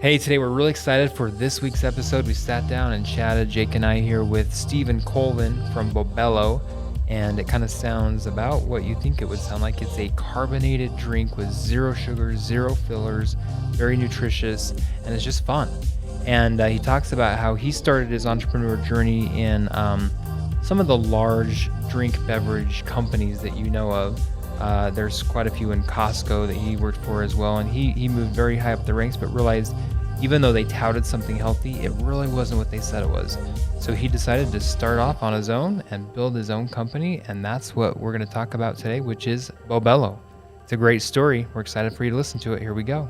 Hey, today we're really excited for this week's episode. We sat down and chatted, Jake and I, here with Stephen Colvin from Bobelo, and it kind of sounds about what you think it would sound like. It's a carbonated drink with zero sugar, zero fillers, very nutritious, and it's just fun. And he talks about how he started his entrepreneur journey in some of the large drink beverage companies that you know of. There's quite a few in Costco that he worked for as well, and he moved very high up the ranks, but realized even though they touted something healthy, it really wasn't what they said it was. So he decided to start off on his own and build his own company, and that's what we're going to talk about today, which is Bobelo. It's a great story. We're excited for you to listen to it. Here we go.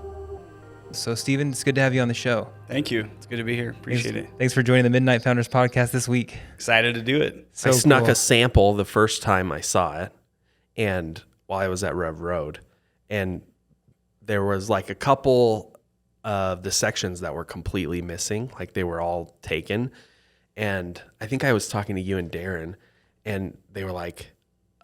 So Stephen, it's good to have you on the show. Thank you. It's good to be here. Appreciate it. Thanks for joining the Midnight Founders podcast this week. Excited to do it. So I snuck cool. a sample the first time I saw it, and while I was at Rev Road, and there was like a couple of the sections that were completely missing, like they were all taken. And I think I was talking to you and Darren, and they were like,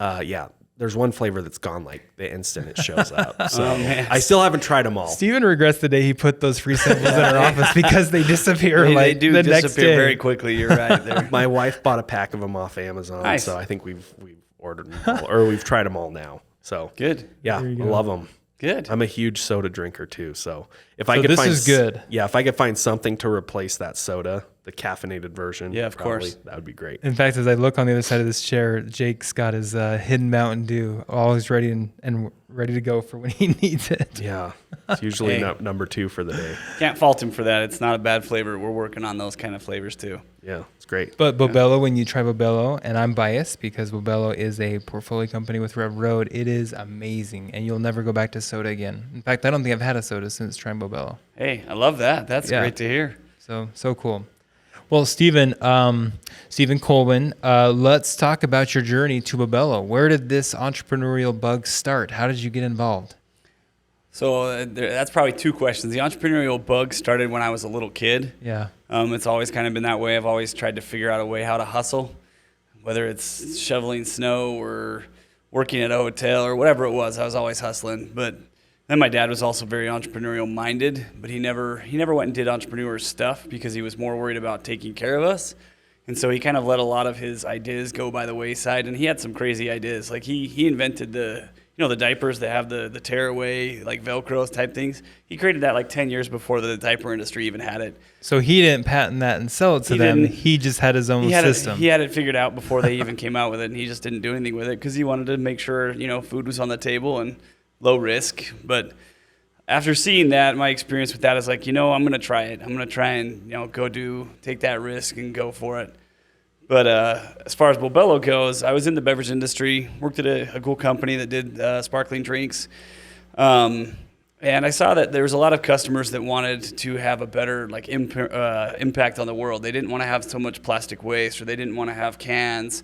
yeah, there's one flavor that's gone like the instant it shows up. So I still haven't tried them all. Stephen regrets the day he put those free samples in our office because they disappear They like do the disappear next day. very quickly. You're right there. My wife bought a pack of them off Amazon, Nice. so I think we've ordered them all, or we've tried them all now. So Good. yeah, I There you go. love them. Good. I'm a huge soda drinker too, so if So I could this find is good. Yeah, if I could find something to replace that soda, the caffeinated version, Yeah, of probably, course. that would be great. In fact, as I look on the other side of this chair, Jake's got his hidden Mountain Dew, always ready and ready to go for when he needs it. Yeah, it's usually Hey. number 2 for the day. Can't fault him for that. It's not a bad flavor. We're working on those kind of flavors too. Yeah, it's great. But Bobelo, when you try Bobelo, and I'm biased because Bobelo is a portfolio company with Rev Road, it is amazing, and you'll never go back to soda again. In fact, I don't think I've had a soda since trying Bobelo. Hey, I love that. That's Yeah. great to hear. So cool. Well, Stephen Colvin, let's talk about your journey to Bobelo. Where did this entrepreneurial bug start? How did you get involved? So that's probably two questions. The entrepreneurial bug started when I was a little kid. Yeah. It's always kind of been that way. I've always tried to figure out a way how to hustle, whether it's shoveling snow or working at a hotel or whatever it was. I was always hustling. But then my dad was also very entrepreneurial minded, but he never went and did entrepreneur stuff because he was more worried about taking care of us. And so he kind of let a lot of his ideas go by the wayside, and he had some crazy ideas. Like he invented the diapers that have the tearaway, like Velcro type things. He created that like 10 years before the diaper industry even had it. So he didn't patent that and sell it to them. didn't. He just had his own system. He had it figured out before they even came out with it, and he just didn't do anything with it because he wanted to make sure, food was on the table and low risk. But after seeing that, my experience with that is like, I'm going to try it. I'm going to try and, take that risk and go for it. But as far as Bobelo goes, I was in the beverage industry, worked at a cool company that did sparkling drinks. And I saw that there was a lot of customers that wanted to have a better impact on the world. They didn't want to have so much plastic waste, or they didn't want to have cans,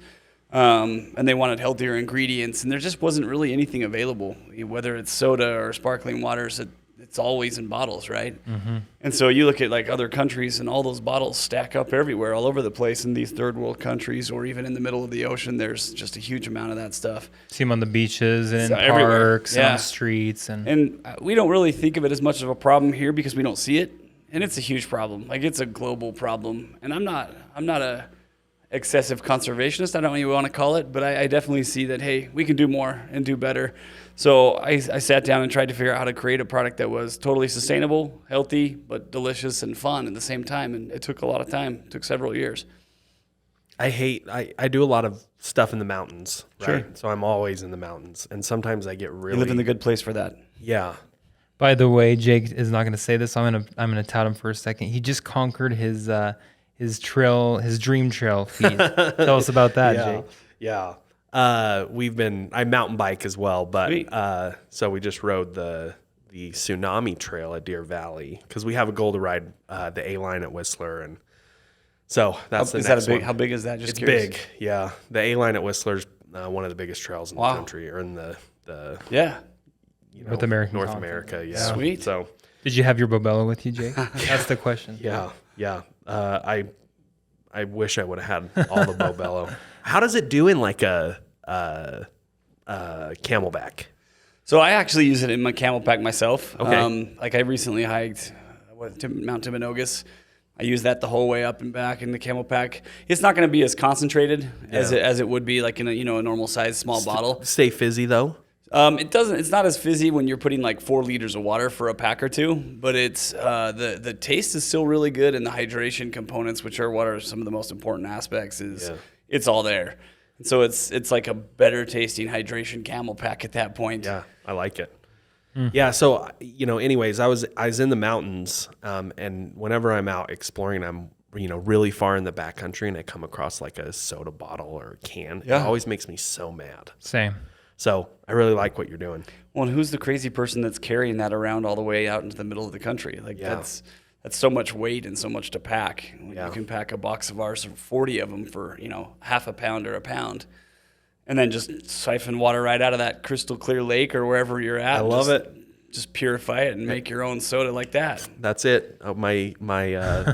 and they wanted healthier ingredients. And there just wasn't really anything available, whether it's soda or sparkling waters. It's always in bottles, right? Mm-hmm. And so you look at like other countries, and all those bottles stack up everywhere, all over the place in these third world countries, or even in the middle of the ocean. There's just a huge amount of that stuff. See them on the beaches and in everywhere. parks and Yeah. on the streets. And we don't really think of it as much of a problem here because we don't see it. And it's a huge problem. Like, it's a global problem. And I'm not a excessive conservationist, I don't know what you want to call it, but I definitely see that, hey, we can do more and do better. So I sat down and tried to figure out how to create a product that was totally sustainable, healthy, but delicious and fun at the same time. And it took a lot of time. It took several years. I do a lot of stuff in the mountains, right? Sure. So I'm always in the mountains, and sometimes I get really... You live in the good place for that. Yeah. By the way, Jake is not going to say this, so I'm gonna tout him for a second. He just conquered his dream trail feat. Tell us about that, Jake. Yeah. I mountain bike as well, but so we just rode the Tsunami Trail at Deer Valley because we have a goal to ride the A line at Whistler, and so that's the next one. How big is that? Just It's curious. big, yeah. The A line at Whistler's one of the biggest trails in the country, or in the Yeah. North American North continent. America, yeah. Sweet. So Did you have your Bobelo with you, Jake? That's the question. yeah. I wish I would have had all the Bobelo. How does it do in like a Camelback? So I actually use it in my Camelback myself. Okay. Like I recently hiked, Mount Timpanogos. I use that the whole way up and back in the Camel Pack. It's not going to be as concentrated as it would be like in a normal size small bottle. Stay fizzy though. It's not as fizzy when you're putting like 4 liters of water for a pack or two, but it's the taste is still really good, and the hydration components, which are what are some of the most important aspects, it's all there. And so it's like a better tasting hydration Camel Pack at that point. Yeah, I like it. Yeah, so anyways, I was in the mountains, and whenever I'm out exploring, I'm really far in the backcountry, and I come across like a soda bottle or a can. It always makes me so mad. Same. So I really like what you're doing. Well, and who's the crazy person that's carrying that around all the way out into the middle of the country? Like that's so much weight and so much to pack. You can pack a box of ours, 40 of them for half a pound or a pound, and then just siphon water right out of that crystal clear lake or wherever you're at. I love it. Just purify it and make your own soda like that. That's it. My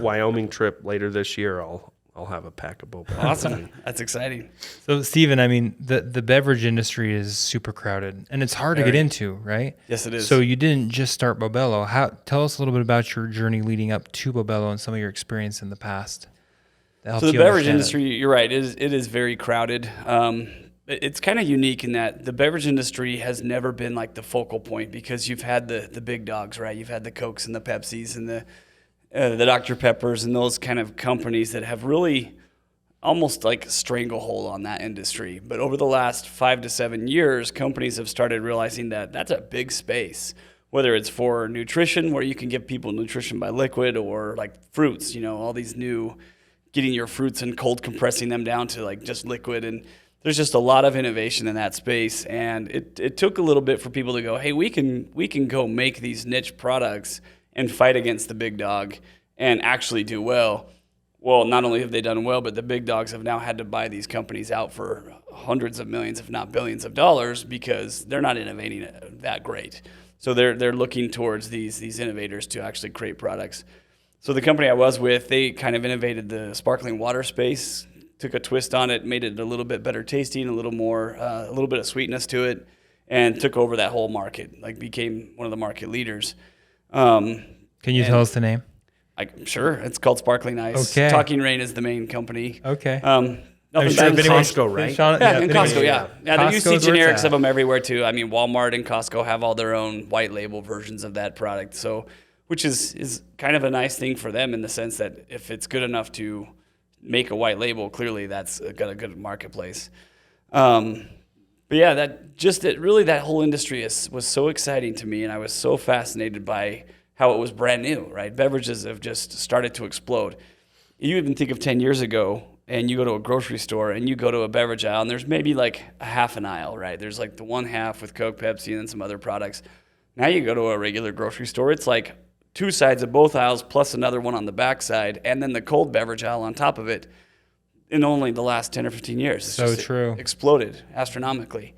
Wyoming trip later this year, I'll have a pack of Bobelo. Awesome. That's exciting. So, Stephen, I mean, the beverage industry is super crowded, and it's hard to get into, right? Yes, it is. So you didn't just start Bobelo. Tell us a little bit about your journey leading up to Bobelo and some of your experience in the past. So the beverage industry, you're right, it is very crowded. It's kind of unique in that the beverage industry has never been like the focal point, because you've had the big dogs, right? You've had the Cokes and the Pepsis and the Dr. Peppers and those kind of companies that have really almost like stranglehold on that industry. But over the last 5 to 7 years, companies have started realizing that that's a big space, whether it's for nutrition, where you can give people nutrition by liquid, or like fruits, all these new, getting your fruits and cold compressing them down to like just liquid. And there's just a lot of innovation in that space. And it took a little bit for people to go, hey, we can go make these niche products and fight against the big dog and actually do well. Well, not only have they done well, but the big dogs have now had to buy these companies out for hundreds of millions, if not billions of dollars, because they're not innovating that great. So they're looking towards these innovators to actually create products. So the company I was with, they kind of innovated the sparkling water space, took a twist on it, made it a little bit better tasting, a little bit of sweetness to it, and took over that whole market, like became one of the market leaders. Can you tell us the name? Sure. It's called Sparkling Ice. Okay. Talking Rain is the main company. Okay. Nothing sure bad. Costco, right? Yeah, in Costco, yeah. Yeah, you see Costco's where it's generics at. of them everywhere too. I mean, Walmart and Costco have all their own white label versions of that product. So, which is kind of a nice thing for them in the sense that if it's good enough to make a white label, clearly that's got a good marketplace. But yeah, that whole industry was so exciting to me, and I was so fascinated by how it was brand new, right? Beverages have just started to explode. You even think of 10 years ago, and you go to a grocery store and you go to a beverage aisle, and there's maybe like a half an aisle, right? There's like the one half with Coke, Pepsi, and then some other products. Now you go to a regular grocery store, it's like 2 sides of both aisles plus another one on the back side, and then the cold beverage aisle on top of it. In only the last 10 or 15 years. It's So just true. Exploded astronomically.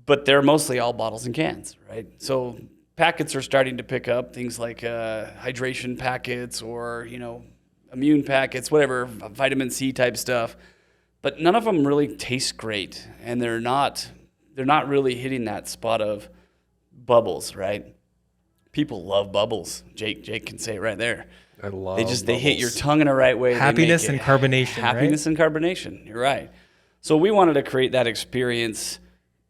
But they're mostly all bottles and cans, right? So packets are starting to pick up things like hydration packets or, immune packets, whatever, vitamin C type stuff. But none of them really taste great. And they're not really hitting that spot of bubbles, right? People love bubbles. Jake can say it right there. I love They hit your tongue in the right way. Happiness and carbonation, Happiness and carbonation. You're right. So we wanted to create that experience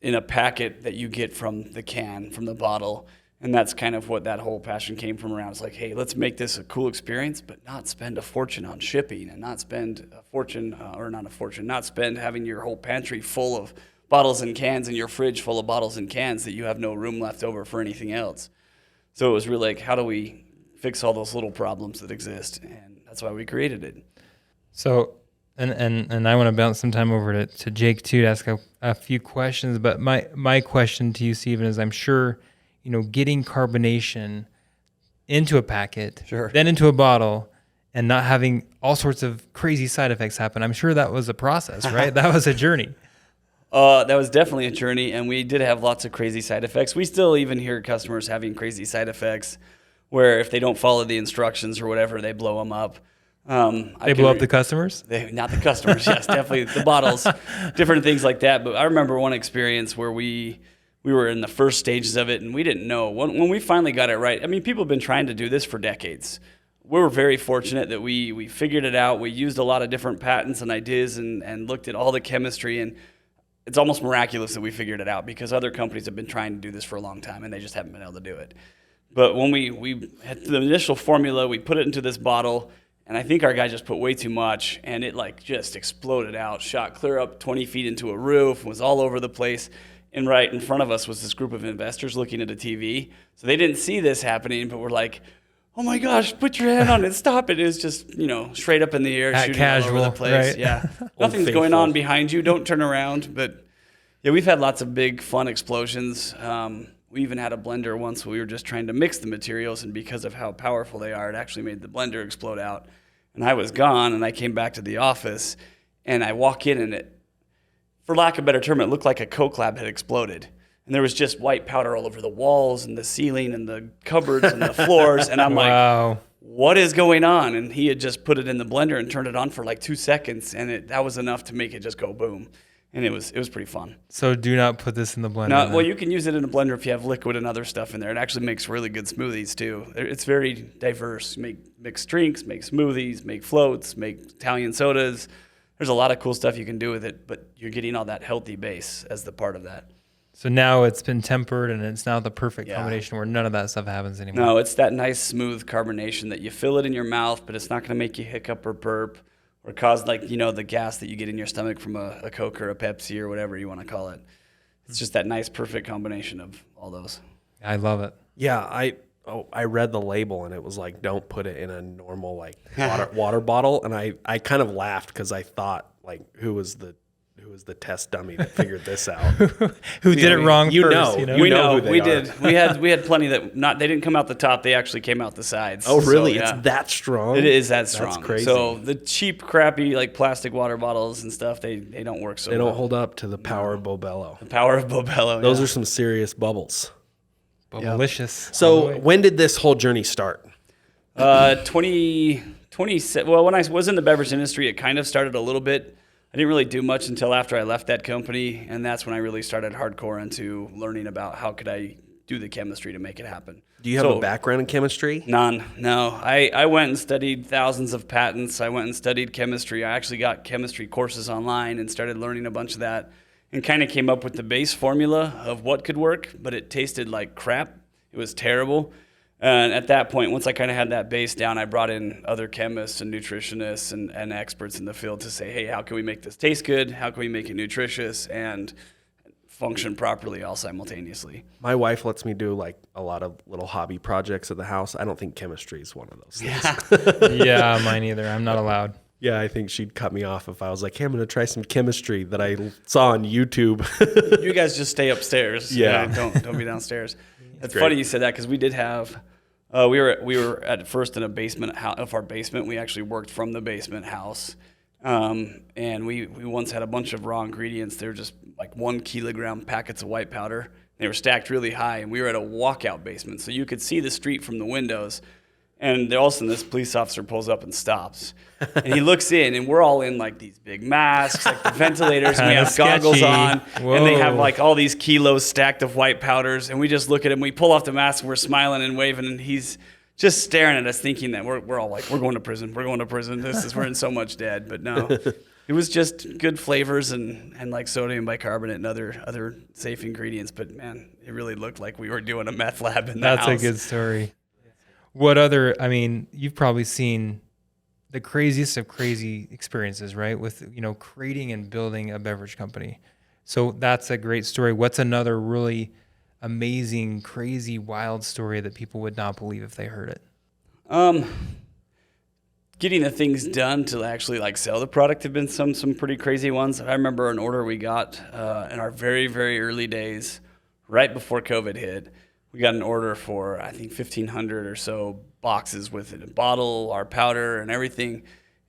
in a packet that you get from the can, from the bottle. And that's kind of what that whole passion came from around. It's like, hey, let's make this a cool experience, but not spend a fortune on shipping and not spend not spend having your whole pantry full of bottles and cans and your fridge full of bottles and cans that you have no room left over for anything else. So it was really like, how do we fix all those little problems that exist? And that's why we created it. So, and I want to bounce some time over to Jake too to ask a few questions. But my question to you, Stephen, is I'm sure, getting carbonation into a packet, Sure. then into a bottle, and not having all sorts of crazy side effects happen. I'm sure that was a process, right? That was a journey. That was definitely a journey, and we did have lots of crazy side effects. We still even hear customers having crazy side effects where if they don't follow the instructions or whatever, they blow them up. They blow up the customers? Not the customers, yes, definitely the bottles, different things like that. But I remember one experience where we we were in the first stages of it, and we didn't know. When we finally got it right, I mean, people have been trying to do this for decades. We were very fortunate that we figured it out. We used a lot of different patents and ideas and looked at all the chemistry, and it's almost miraculous that we figured it out, because other companies have been trying to do this for a long time and they just haven't been able to do it. But when we had the initial formula, we put it into this bottle, and I think our guy just put way too much, and it like just exploded out, shot clear up 20 feet into a roof, was all over the place. And right in front of us was this group of investors looking at a TV. So they didn't see this happening, but we're like, oh my gosh, put your hand on it, stop it. It was just, straight up in the air, shooting casual, all over the place. right? Yeah. Nothing's going on behind you. Don't turn around. But yeah, we've had lots of big, fun explosions. We even had a blender once where we were just trying to mix the materials, and because of how powerful they are, it actually made the blender explode out. And I was gone, and I came back to the office, and I walk in, and it, for lack of a better term, it looked like a Coke lab had exploded. And there was just white powder all over the walls and the ceiling and the cupboards and the floors. And I'm Wow. like, what is going on? And he had just put it in the blender and turned it on for like 2 seconds. And that was enough to make it just go boom. And it was pretty fun. So do not put this in the blender. No, well, you can use it in a blender if you have liquid and other stuff in there. It actually makes really good smoothies too. It's very diverse. Make mixed drinks, make smoothies, make floats, make Italian sodas. There's a lot of cool stuff you can do with it, but you're getting all that healthy base as the part of that. So now it's been tempered, and it's now the perfect combination where none of that stuff happens anymore. No, it's that nice smooth carbonation that you feel it in your mouth, but it's not going to make you hiccup or burp or cause the gas that you get in your stomach from a Coke or a Pepsi or whatever you want to call it. It's just that nice perfect combination of all those. I love it. Yeah, I read the label, and it was like, don't put it in a normal water bottle, and I kind of laughed because I thought, like, who was the test dummy that figured this out? Who did it wrong first? We did. We had plenty that they didn't come out the top. They actually came out the sides. Oh, really? So, yeah. It's that strong? It is that strong. That's crazy. So the cheap, crappy like plastic water bottles and stuff, they don't work so. They don't hold up to the power of Bobelo. The power of Bobelo. Those are some serious bubbles. Delicious. So when did this whole journey start? 20. Well, when I was in the beverage industry, it kind of started a little bit. I didn't really do much until after I left that company, and that's when I really started hardcore into learning about how could I do the chemistry to make it happen. Do you have a background in chemistry? None, no. I went and studied thousands of patents. I went and studied chemistry. I actually got chemistry courses online and started learning a bunch of that, and kind of came up with the base formula of what could work, but it tasted like crap. It was terrible. And at that point, once I kind of had that base down, I brought in other chemists and nutritionists and experts in the field to say, hey, how can we make this taste good? How can we make it nutritious and function properly all simultaneously? My wife lets me do like a lot of little hobby projects at the house. I don't think chemistry is one of those things. Yeah, mine either. I'm not allowed. Yeah, I think she'd cut me off if I was like, hey, I'm going to try some chemistry that I saw on YouTube. You guys just stay upstairs. Yeah. Don't be downstairs. It's funny you said that, because we did have, we were at first in a basement of our basement. We actually worked from the basement house. And we once had a bunch of raw ingredients. They were just like 1 kilogram packets of white powder. They were stacked really high, and we were at a walkout basement. So you could see the street from the windows. And all of a sudden, this police officer pulls up and stops. And he looks in, and we're all in like these big masks, like the ventilators, and we have goggles on. Whoa. And they have like all these kilos stacked of white powders. And we just look at him, we pull off the mask, and we're smiling and waving, and he's just staring at us, thinking that we're all like, we're going to prison. We're going to prison. We're in so much debt. But no, it was just good flavors and like sodium bicarbonate and other safe ingredients. But man, it really looked like we were doing a meth lab in the house. That's a good story. What other, you've probably seen the craziest of crazy experiences, right? With, creating and building a beverage company. So that's a great story. What's another really amazing, crazy, wild story that people would not believe if they heard it? Getting the things done to actually like sell the product have been some pretty crazy ones. I remember an order we got in our very, very early days, right before COVID hit. We got an order for, I think, 1,500 or so boxes with it, a bottle, our powder, and everything.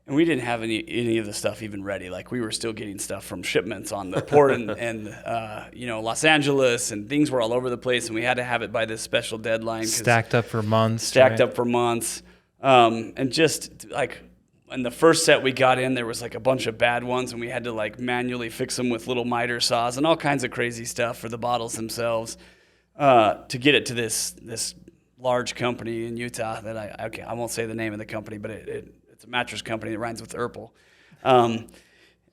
And we didn't have any of the stuff even ready. Like, we were still getting stuff from shipments on the port and Los Angeles, and things were all over the place. And we had to have it by this special deadline. Stacked up for months. Stacked up for months. And just like And the first set we got in, there was like a bunch of bad ones, and we had to like manually fix them with little miter saws and all kinds of crazy stuff for the bottles themselves to get it to this large company in Utah that I won't say the name of the company, but it's a mattress company that rhymes with Urple.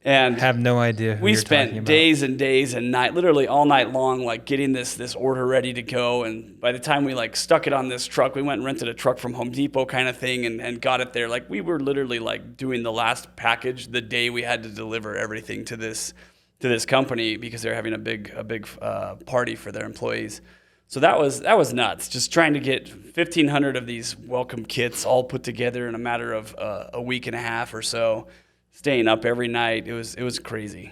And I have no idea who we you're talking spent about. days and days and literally all night long, like getting this order ready to go. And by the time we like stuck it on this truck, we went and rented a truck from Home Depot kind of thing and got it there. Like we were literally like doing the last package the day we had to deliver everything to this company because they're having a big party for their employees. So that was nuts. Just trying to get 1,500 of these welcome kits all put together in a matter of a week and a half or so. Staying up every night, it was crazy.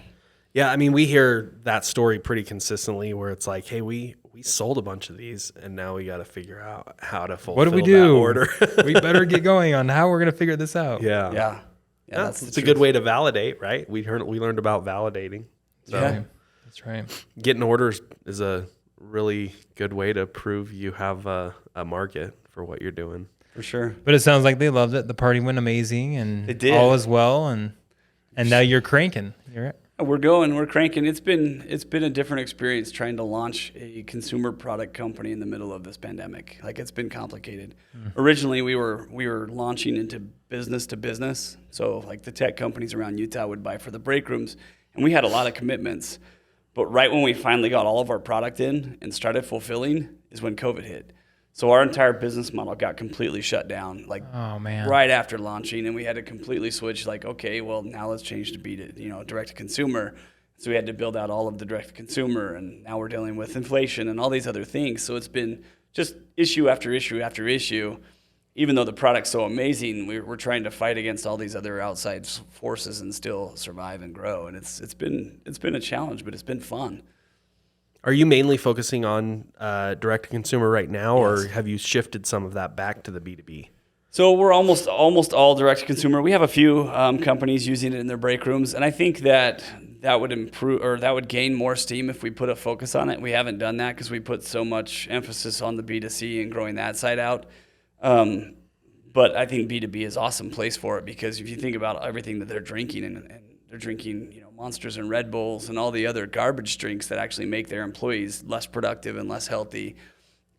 Yeah, I mean, we hear that story pretty consistently where it's like, hey, we sold a bunch of these and now we got to figure out how to fulfill What do we do? that order. We better get going on how we're going to figure this out. Yeah, that's a good way to validate, right? We learned about validating. So That's right. getting orders is a really good way to prove you have a market for what you're doing. For sure. But it sounds like they loved it. The party went amazing, and It did. all is well. And now you're cranking. We're cranking. It's been a different experience trying to launch a consumer product company in the middle of this pandemic. Like it's been complicated. Originally, we were launching into business to business. So like the tech companies around Utah would buy for the break rooms, and we had a lot of commitments. But right when we finally got all of our product in and started fulfilling is when COVID hit. So our entire business model got completely shut down, like right after launching, and we had to completely switch. Like, okay, well now let's change to direct to consumer. So we had to build out all of the direct to consumer, and now we're dealing with inflation and all these other things. So it's been just issue after issue after issue. Even though the product's so amazing, we're trying to fight against all these other outside forces and still survive and grow. And it's been a challenge, but it's been fun. Are you mainly focusing on direct-to-consumer right now, Yes. or have you shifted some of that back to the B2B? So we're almost all direct-to-consumer. We have a few companies using it in their break rooms, and I think that would improve or that would gain more steam if we put a focus on it. We haven't done that because we put so much emphasis on the B2C and growing that side out. But I think B2B is an awesome place for it because if you think about everything that they're drinking and they're drinking, Monsters and Red Bulls and all the other garbage drinks that actually make their employees less productive and less healthy.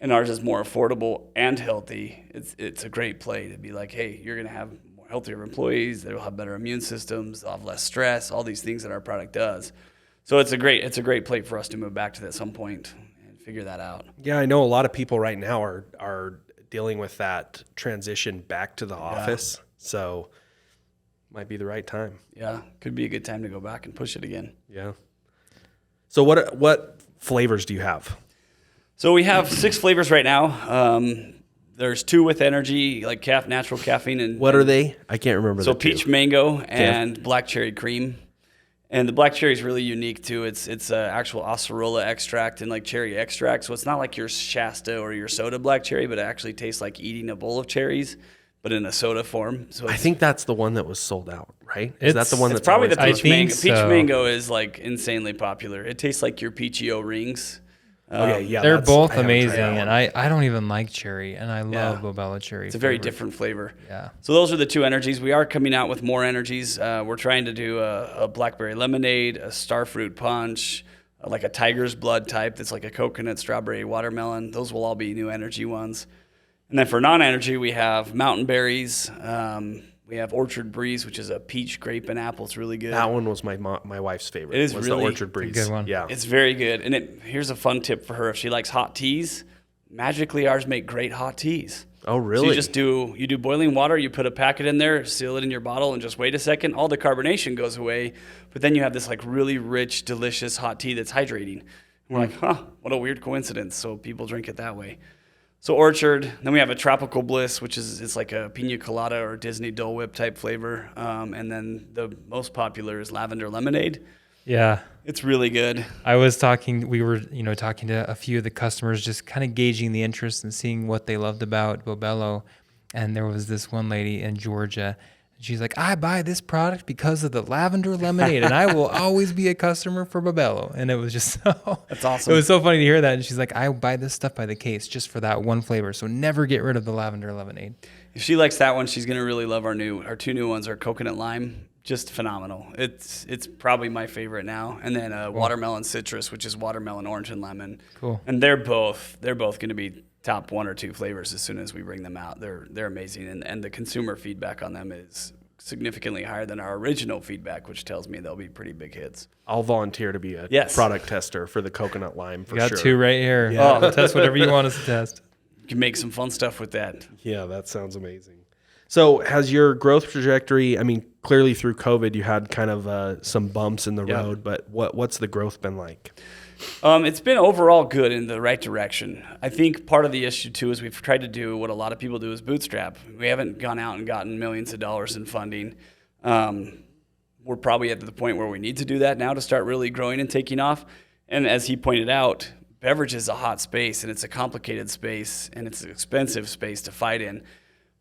And ours is more affordable and healthy. It's a great play to be like, hey, you're going to have more healthier employees. They'll have better immune systems. They'll have less stress. All these things that our product does. So it's a great play for us to move back to at some point and figure that out. Yeah, I know a lot of people right now are dealing with that transition back to the office. So might be the right time. Yeah, could be a good time to go back and push it again. Yeah. So what flavors do you have? So we have 6 flavors right now. There's 2 with energy, like natural caffeine. And what are they? I can't remember. So the two. peach mango and black cherry cream. And the black cherry is really unique too. It's actual acerola extract and like cherry extract. So it's not like your Shasta or your soda black cherry, but it actually tastes like eating a bowl of cherries, but in a soda form. So I think that's the one that was sold out, right? Is that the one that's it's probably the always- peach mango. so. Peach mango is like insanely popular. It tastes like your Peachio rings. Okay, yeah, They're that's- both I haven't tried amazing, that and one. I don't even like cherry, and I love Bobelo cherry. It's a very flavor. different flavor. Yeah. So those are the 2 energies. We are coming out with more energies. We're trying to do a blackberry lemonade, a starfruit punch, like a tiger's blood type that's like a coconut, strawberry, watermelon. Those will all be new energy ones. And then for non-energy, we have mountain berries. We have Orchard Breeze, which is a peach, grape, and apple. It's really good. That one was my wife's favorite. It is was really the Orchard Breeze. good one. Yeah. It's very good. And here's a fun tip for her. If she likes hot teas, magically ours make great hot teas. Oh, really? So you just do boiling water, you put a packet in there, seal it in your bottle, and just wait a second. All the carbonation goes away, but then you have this like really rich, delicious hot tea that's hydrating. And we're like, what a weird coincidence. So people drink it that way. So Orchard, then we have a Tropical Bliss, which it's like a pina colada or Disney Dole Whip type flavor. And then the most popular is Lavender Lemonade. Yeah. It's really good. We were talking to a few of the customers, just kind of gauging the interest and seeing what they loved about Bobelo. And there was this one lady in Georgia, She's like, I buy this product because of the lavender lemonade, and I will always be a customer for Bobelo. And it was just so, That's awesome. It was so funny to hear that. And she's like, I buy this stuff by the case just for that one flavor. So never get rid of the lavender lemonade. If she likes that one, she's going to really love our 2 new ones are coconut lime. Just phenomenal. It's probably my favorite now. And then watermelon citrus, which is watermelon, orange, and lemon. Cool. And they're both going to be top 1 or 2 flavors as soon as we bring them out. They're amazing, and the consumer feedback on them is significantly higher than our original feedback, which tells me they'll be pretty big hits. I'll volunteer to be a product tester for the coconut lime for sure. Got 2 right here. Yeah. We'll test whatever you want us to test. You can make some fun stuff with that. Yeah, that sounds amazing. So has your growth trajectory, I mean, clearly through COVID, you had kind of some bumps in the road, but what's the growth been like? It's been overall good in the right direction. I think part of the issue too is we've tried to do what a lot of people do is bootstrap. We haven't gone out and gotten millions of dollars in funding. We're probably at the point where we need to do that now to start really growing and taking off. And as he pointed out, beverage is a hot space, and it's a complicated space, and it's an expensive space to fight in.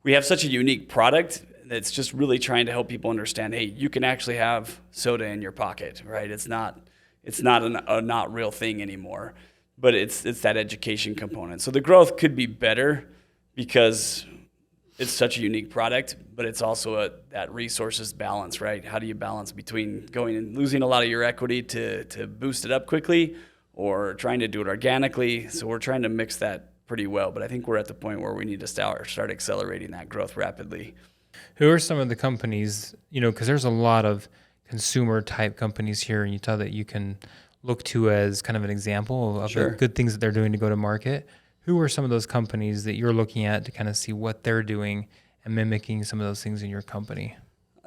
We have such a unique product that's just really trying to help people understand, hey, you can actually have soda in your pocket, right? It's not a not real thing anymore, but it's that education component. So the growth could be better because it's such a unique product, but it's also that resources balance, right? How do you balance between going and losing a lot of your equity to boost it up quickly, or trying to do it organically? So we're trying to mix that pretty well, but I think we're at the point where we need to start accelerating that growth rapidly. Who are some of the companies, because there's a lot of consumer type companies here in Utah that you can look to as kind of an example of the good things that they're doing to go to market? Who are some of those companies that you're looking at to kind of see what they're doing and mimicking some of those things in your company?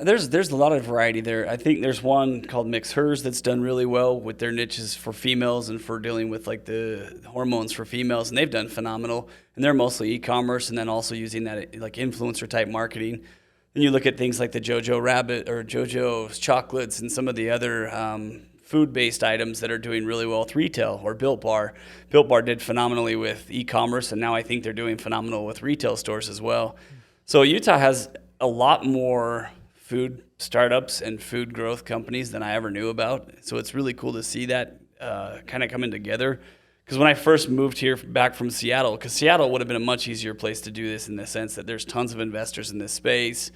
There's a lot of variety there. I think there's one called Mix Hers that's done really well with their niches for females and for dealing with like the hormones for females, and they've done phenomenal. And they're mostly e-commerce, and then also using that like influencer type marketing. Then you look at things like the JoJo Rabbit or JoJo's chocolates and some of the other food-based items that are doing really well with retail, or Built Bar. Built Bar did phenomenally with e-commerce, and now I think they're doing phenomenal with retail stores as well. So Utah has a lot more food startups and food growth companies than I ever knew about. So it's really cool to see that kind of coming together. Because when I first moved here back from Seattle, because Seattle would have been a much easier place to do this in the sense that there's tons of investors in this space.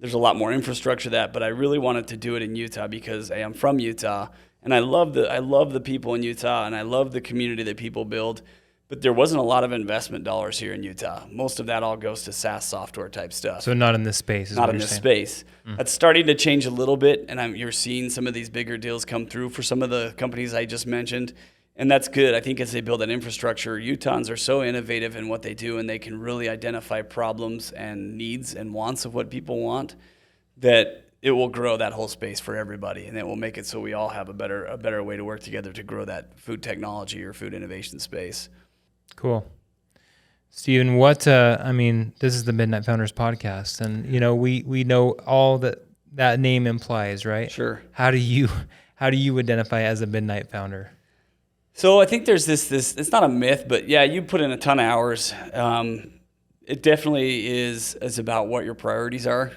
There's a lot more infrastructure but I really wanted to do it in Utah because I'm from Utah, and I love the people in Utah, and I love the community that people build. But there wasn't a lot of investment dollars here in Utah. Most of that all goes to SaaS software type stuff. So not in this space. Not in this space. That's starting to change a little bit, and you're seeing some of these bigger deals come through for some of the companies I just mentioned, and that's good. I think as they build that infrastructure, Utahns are so innovative in what they do, and they can really identify problems and needs and wants of what people want, that it will grow that whole space for everybody, and it will make it so we all have a better way to work together to grow that food technology or food innovation space. Cool. Stephen, this is the Midnight Founders podcast, and we know all that name implies, right? Sure. How do you identify as a Midnight Founder? So I think there's this it's not a myth, but yeah, you put in a ton of hours. It definitely is about what your priorities are.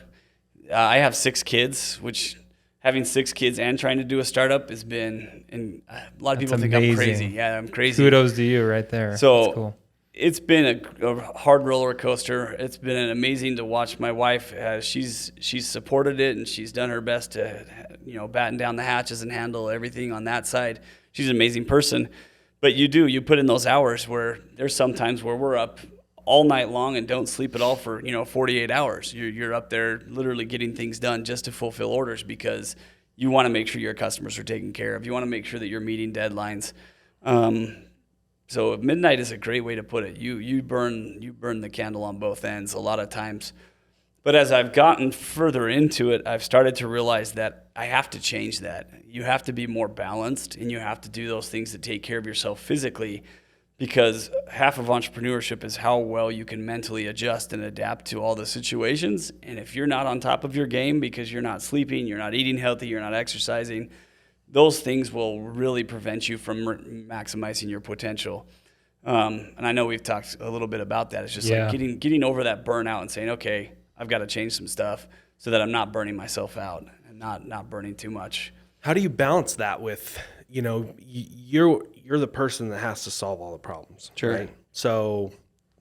I have 6 kids, which having 6 kids and trying to do a startup has been, and a lot of people think I'm crazy. Yeah, I'm crazy. Kudos to you right there. So that's cool. It's been a hard roller coaster. It's been amazing to watch my wife. She's supported it, and she's done her best to, batten down the hatches and handle everything on that side. She's an amazing person. But you put in those hours where there's some times where we're up all night long and don't sleep at all for 48 hours. You're up there literally getting things done just to fulfill orders because you want to make sure your customers are taken care of. You want to make sure that you're meeting deadlines. So midnight is a great way to put it. You burn the candle on both ends a lot of times. But as I've gotten further into it, I've started to realize that I have to change that. You have to be more balanced, and you have to do those things to take care of yourself physically, because half of entrepreneurship is how well you can mentally adjust and adapt to all the situations. And if you're not on top of your game because you're not sleeping, you're not eating healthy, you're not exercising, those things will really prevent you from maximizing your potential. And I know we've talked a little bit about that. It's just like getting over that burnout and saying, okay, I've got to change some stuff so that I'm not burning myself out and not burning too much. How do you balance that with, you're the person that has to solve all the problems, Sure. right? So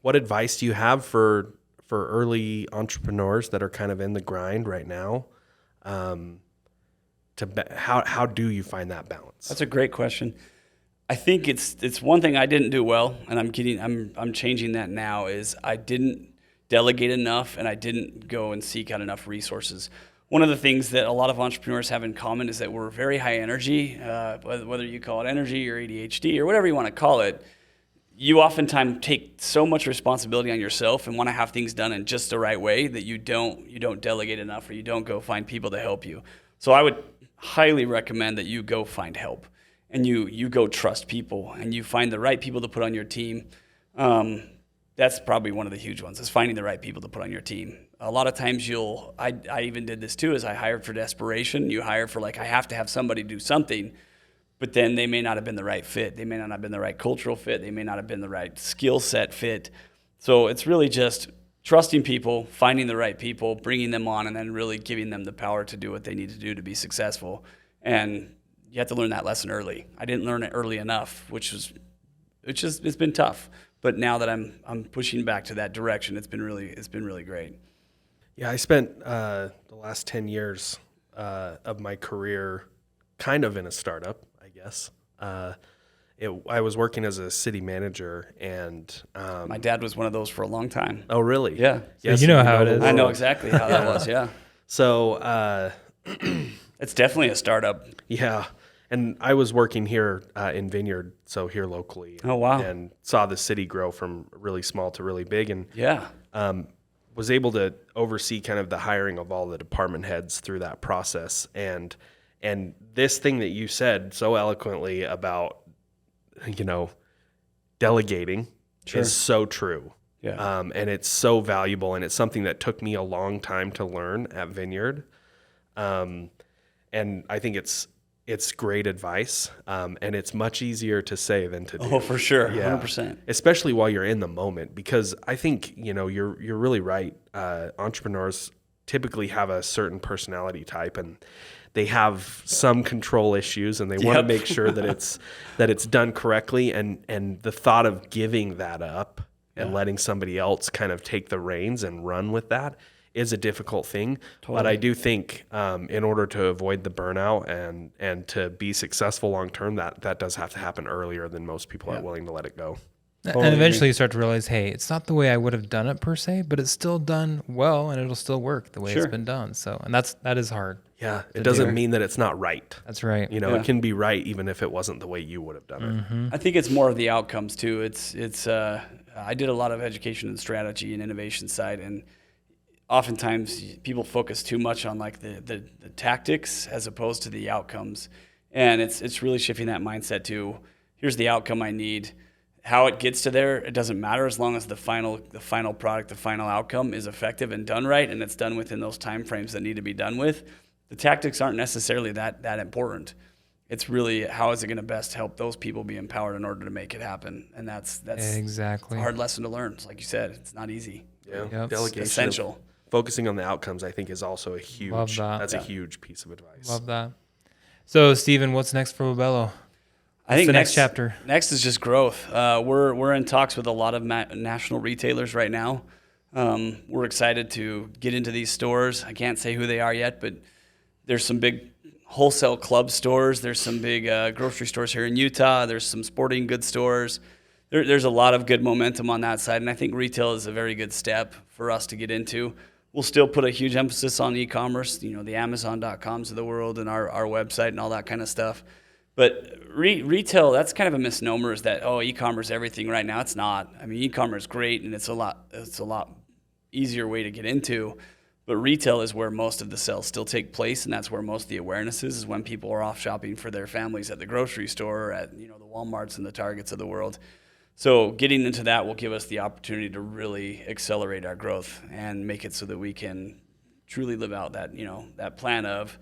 what advice do you have for early entrepreneurs that are kind of in the grind right now? How do you find that balance? That's a great question. I think it's one thing I didn't do well, and I'm changing that now, is I didn't delegate enough and I didn't go and seek out enough resources. One of the things that a lot of entrepreneurs have in common is that we're very high energy, whether you call it energy or ADHD or whatever you want to call it. You oftentimes take so much responsibility on yourself and want to have things done in just the right way that you don't delegate enough, or you don't go find people to help you. So I would highly recommend that you go find help, and you go trust people, and you find the right people to put on your team. That's probably one of the huge ones, is finding the right people to put on your team. A lot of times I even did this too, is I hired for desperation. You hire for I have to have somebody do something, but then they may not have been the right fit. They may not have been the right cultural fit. They may not have been the right skill set fit. So it's really just trusting people, finding the right people, bringing them on, and then really giving them the power to do what they need to do to be successful. And you have to learn that lesson early. I didn't learn it early enough, it's been tough. But now that I'm pushing back to that direction, it's been really great. Yeah, I spent the last 10 years of my career kind of in a startup, I guess. I was working as a city manager, and my dad was one of those for a long time. Oh, really? Yeah. So you know how it is. I know exactly how that was. Yeah. So it's definitely a startup. Yeah. And I was working here in Vineyard, so here locally. Oh, wow. And saw the city grow from really small to really big, and yeah, was able to oversee kind of the hiring of all the department heads through that process. And this thing that you said so eloquently about, delegating is so true. Yeah. And it's so valuable, and it's something that took me a long time to learn at Vineyard. And I think it's great advice, and it's much easier to say than to do. Oh, for sure, yeah. 100%. Especially while you're in the moment, because I think you're really right. Entrepreneurs typically have a certain personality type, and they have some control issues, and they want to make sure that it's done correctly. And the thought of giving that up and letting somebody else kind of take the reins and run with that is a difficult thing. Totally. But I do think in order to avoid the burnout and to be successful long term, that does have to happen earlier than most people are willing to let it go. Totally. And eventually you start to realize, hey, it's not the way I would have done it per se, but it's still done well, and it'll still work the way it's been done. So, and that is hard. Yeah, it doesn't mean that it's not right. That's right. It can be right even if it wasn't the way you would have done it. Mm-hmm. I think it's more of the outcomes too. I did a lot of education and strategy and innovation side, and oftentimes people focus too much on the tactics as opposed to the outcomes. And it's really shifting that mindset to, here's the outcome I need. How it gets to there, it doesn't matter, as long as the final product, the final outcome is effective and done right, and it's done within those time frames that need to be done with. The tactics aren't necessarily that important. It's really, how is it going to best help those people be empowered in order to make it happen? And that's exactly a hard lesson to learn. It's like you said, it's not easy. Yeah, Yep. delegation, it's essential. Focusing on the outcomes, I think, is also a huge. That's a Yeah. huge piece of advice. Love that. So, Stephen, what's next for Bobelo? I think the next chapter? Next is just growth. We're in talks with a lot of national retailers right now. We're excited to get into these stores. I can't say who they are yet, but there's some big wholesale club stores. There's some big grocery stores here in Utah. There's some sporting goods stores. There's a lot of good momentum on that side, and I think retail is a very good step for us to get into. We'll still put a huge emphasis on e-commerce, the Amazon.coms of the world, and our website and all that kind of stuff. But retail, that's kind of a misnomer, is that, e-commerce everything right now. It's not. I mean, e-commerce is great, and it's a lot easier way to get into. But retail is where most of the sales still take place, and that's where most of the awareness is when people are off shopping for their families at the grocery store or at the Walmarts and the Targets of the world. So getting into that will give us the opportunity to really accelerate our growth and make it so that we can truly live out that plan of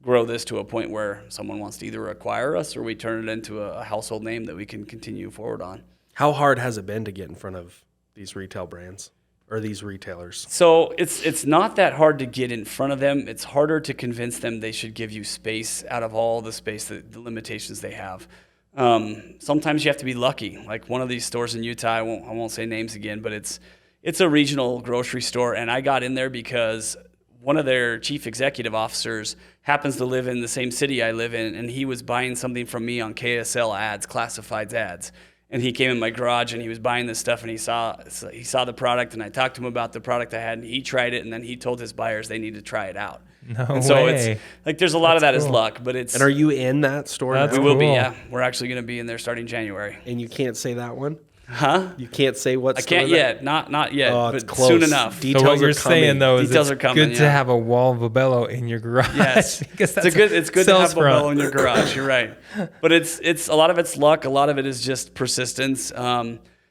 grow this to a point where someone wants to either acquire us or we turn it into a household name that we can continue forward on. How hard has it been to get in front of these retail brands? or these retailers? So it's not that hard to get in front of them. It's harder to convince them they should give you space out of all the space, the limitations they have. Sometimes you have to be lucky. Like one of these stores in Utah, I won't say names again, but it's a regional grocery store, and I got in there because one of their chief executive officers happens to live in the same city I live in, and he was buying something from me on KSL ads, classifieds ads. And he came in my garage and he was buying this stuff, and he saw the product, and I talked to him about the product I had, and he tried it, and then he told his buyers they need to try it out. No and so way. it's like there's a lot of that That's is cool. luck, but it's. And are you in that store That's now? We will be, cool. yeah. We're actually going to be in there starting January. And you can't say that one? Huh? You can't say what I store can't that- yet, not yet, Oh, it's but close. soon enough. Details So what you're are coming. saying though is Details it's are coming, good to yeah. have a wall of Bobelo in your garage. Yes, because it's good to sales have front. Bobelo in your garage. You're right, but it's a lot of it's luck. A lot of it is just persistence.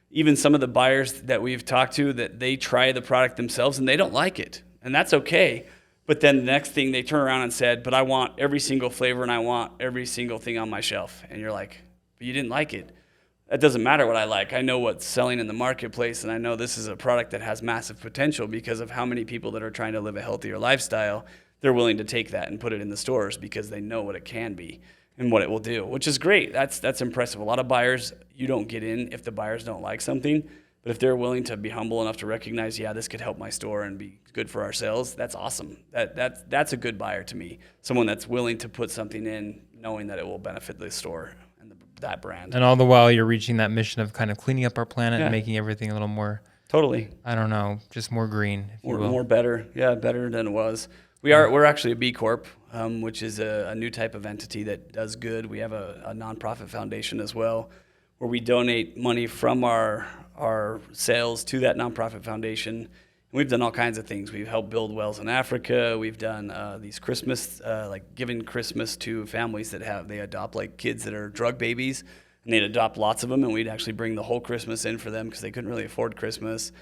Even some of the buyers that we've talked to, that they try the product themselves and they don't like it, and that's okay. But then the next thing they turn around and said, "But I want every single flavor and I want every single thing on my shelf." And you're like, "But you didn't like it." It doesn't matter what I like. I know what's selling in the marketplace, and I know this is a product that has massive potential because of how many people that are trying to live a healthier lifestyle. They're willing to take that and put it in the stores because they know what it can be and what it will do, which is great. That's impressive. A lot of buyers, you don't get in if the buyers don't like something, but if they're willing to be humble enough to recognize, yeah, this could help my store and be good for our sales, that's awesome. That's a good buyer to me. Someone that's willing to put something in knowing that it will benefit the store and that brand. And all the while you're reaching that mission of kind of cleaning up our planet Yeah. and making everything a little more, Totally. I don't know, just more green, if you will. More better. Yeah, better than it was. We're actually a B Corp, which is a new type of entity that does good. We have a nonprofit foundation as well, where we donate money from our sales to that nonprofit foundation. And we've done all kinds of things. We've helped build wells in Africa. We've done these Christmas, like giving Christmas to families that they adopt like kids that are drug babies, and they'd adopt lots of them, and we'd actually bring the whole Christmas in for them because they couldn't really afford Christmas.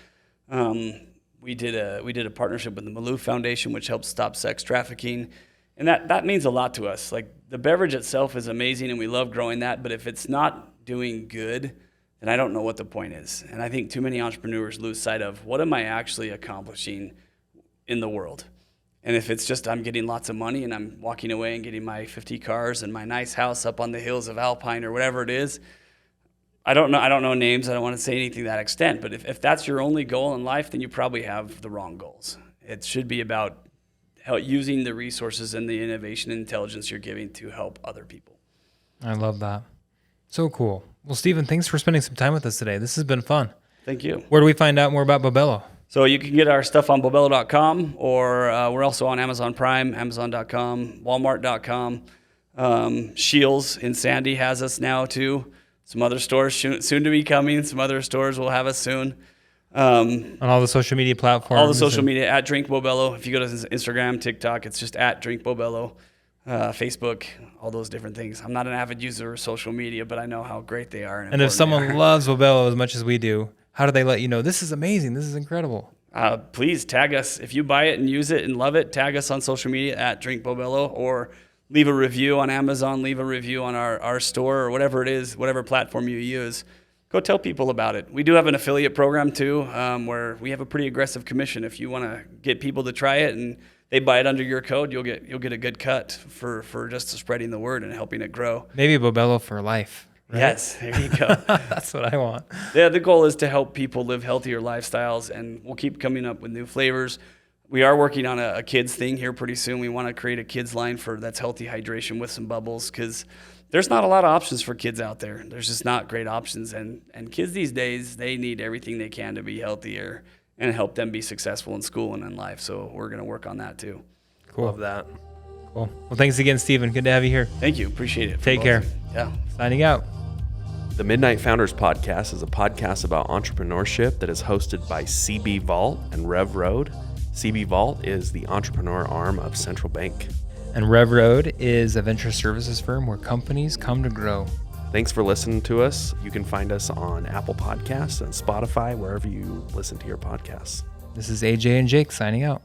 We did a partnership with the Malou Foundation, which helps stop sex trafficking, and that means a lot to us. Like the beverage itself is amazing, and we love growing that. But if it's not doing good, then I don't know what the point is. And I think too many entrepreneurs lose sight of what am I actually accomplishing in the world. And if it's just I'm getting lots of money and I'm walking away and getting my 50 cars and my nice house up on the hills of Alpine or whatever it is. I don't know names. I don't want to say anything to that extent. But if that's your only goal in life, then you probably have the wrong goals. It should be about using the resources and the innovation and intelligence you're giving to help other people. I love that. So cool. Well, Stephen, thanks for spending some time with us today. This has been fun. Thank you. Where do we find out more about Bobelo? So you can get our stuff on Bobelo.com, or we're also on Amazon Prime, Amazon.com, Walmart.com. Shields in Sandy has us now too. Some other stores soon to be coming. Some other stores will have us soon. On all the social media platforms? All the social media, at Drink Bobelo. If you go to Instagram, TikTok, it's just at Drink Bobelo. Facebook, all those different things. I'm not an avid user of social media, but I know how great they are. And if someone loves Bobelo as much as we do, how do they let you know, this is amazing, this is incredible? Please tag us. If you buy it and use it and love it, tag us on social media at Drink Bobelo, or leave a review on Amazon, leave a review on our store, or whatever it is, whatever platform you use. Go tell people about it. We do have an affiliate program too, where we have a pretty aggressive commission. If you want to get people to try it and they buy it under your code, you'll get a good cut for just spreading the word and helping it grow. Maybe Bobelo for life. Right? Yes, there you go. That's what I want. Yeah, the goal is to help people live healthier lifestyles, and we'll keep coming up with new flavors. We are working on a kids thing here pretty soon. We want to create a kids line that's healthy hydration with some bubbles, because there's not a lot of options for kids out there. There's just not great options, and kids these days, they need everything they can to be healthier and help them be successful in school and in life. So we're going to work on that too. Cool. Love that. Cool. Well, thanks again, Stephen. Good to have you here. Thank you. Appreciate it. Take care. Yeah. Signing out. The Midnight Founders Podcast is a podcast about entrepreneurship that is hosted by CB Vault and Rev Road. CB Vault is the entrepreneur arm of Central Bank. And Rev Road is a venture services firm where companies come to grow. Thanks for listening to us. You can find us on Apple Podcasts and Spotify, wherever you listen to your podcasts. This is AJ and Jake signing out.